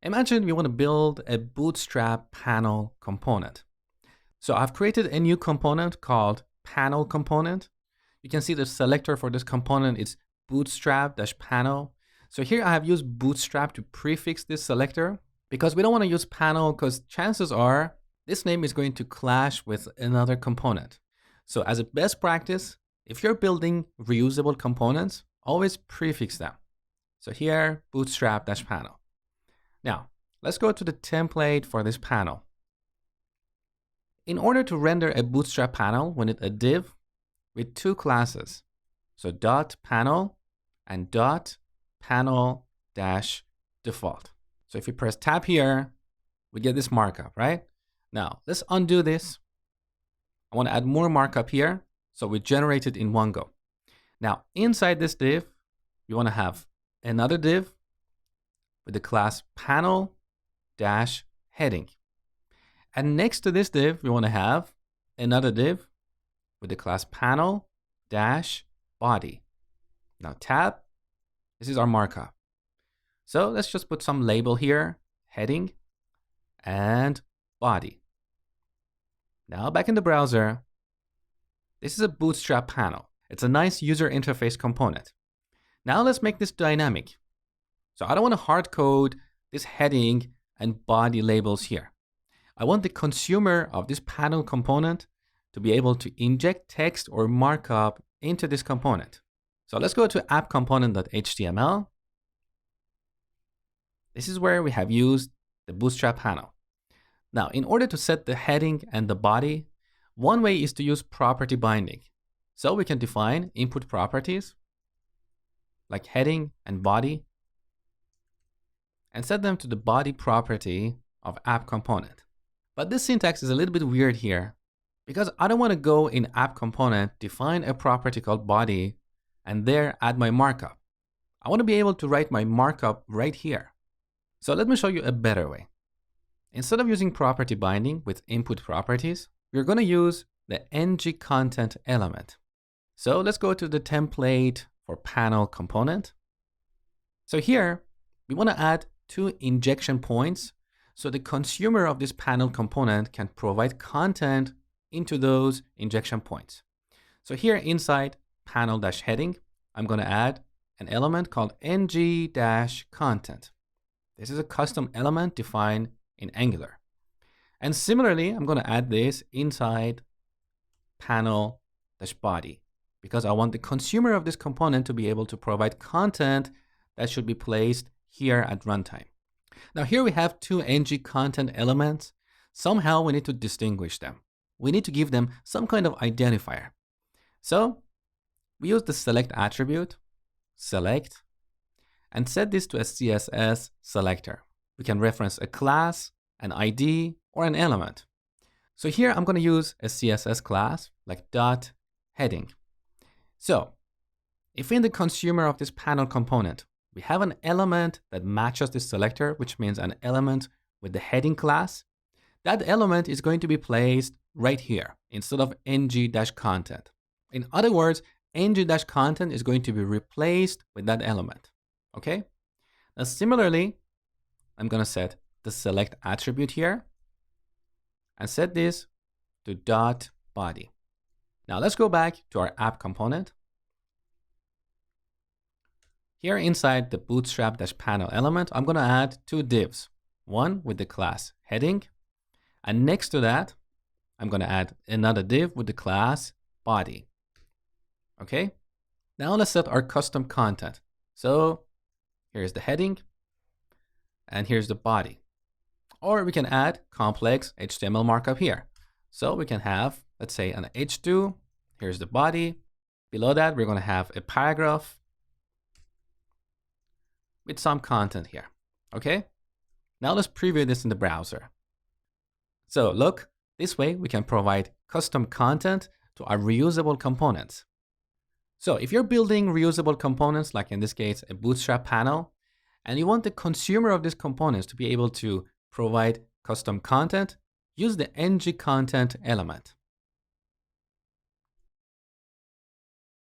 Imagine we want to build a Bootstrap panel component. So I've created a new component called panel component. You can see the selector for this component is bootstrap-panel. So here I have used bootstrap to prefix this selector because we don't want to use panel because chances are this name is going to clash with another component. So as a best practice, if you're building reusable components, always prefix them. So here, bootstrap-panel. Now, let's go to the template for this panel. In order to render a bootstrap panel, we need a div with two classes. So .panel and .panel-default. So if you press tab here, we get this markup, right? Now, let's undo this. I want to add more markup here, so we generate it in one go. Now, inside this div, we want to have another div with the class panel-heading. And next to this div, we want to have another div with the class panel-body. Now tab, this is our markup. So let's just put some label here, heading and body. Now back in the browser, this is a Bootstrap panel. It's a nice user interface component. Now let's make this dynamic. So I don't want to hard code this heading and body labels here. I want the consumer of this panel component to be able to inject text or markup into this component. So let's go to app-component.html. This is where we have used the Bootstrap panel. Now, in order to set the heading and the body, one way is to use property binding. So we can define input properties like heading and body and set them to the body property of app component. But this syntax is a little bit weird here because I don't want to go in app component, define a property called body, and there add my markup. I want to be able to write my markup right here. So let me show you a better way. Instead of using property binding with input properties, we're going to use the ngContent element. So let's go to the template for panel component. So here, we want to add two injection points so the consumer of this panel component can provide content into those injection points. So here inside panel-heading, I'm going to add an element called ng-content. This is a custom element defined in Angular. And similarly, I'm going to add this inside panel-body because I want the consumer of this component to be able to provide content that should be placed here at runtime. Now here we have two ngContent elements. Somehow we need to distinguish them. We need to give them some kind of identifier. So we use the select attribute, select, and set this to a CSS selector. We can reference a class, an ID, or an element. So here I'm going to use a CSS class like .heading. So if in the consumer of this panel component, we have an element that matches this selector, which means an element with the heading class, that element is going to be placed right here instead of ng-content. In other words, ng-content is going to be replaced with that element. Okay? Now similarly, I'm going to set the select attribute here and set this to .body. Now let's go back to our app component. Here inside the bootstrap-panel element, I'm going to add two divs, one with the class heading, and next to that, I'm going to add another div with the class body. Okay, now let's set our custom content. So here's the heading, and here's the body. Or we can add complex HTML markup here. So we can have, let's say, an H2, here's the body. Below that, we're going to have a paragraph with some content here. Okay, now let's preview this in the browser. So look, this way we can provide custom content to our reusable components. So if you're building reusable components, like in this case, a Bootstrap panel, and you want the consumer of these components to be able to provide custom content, use the ngContent element.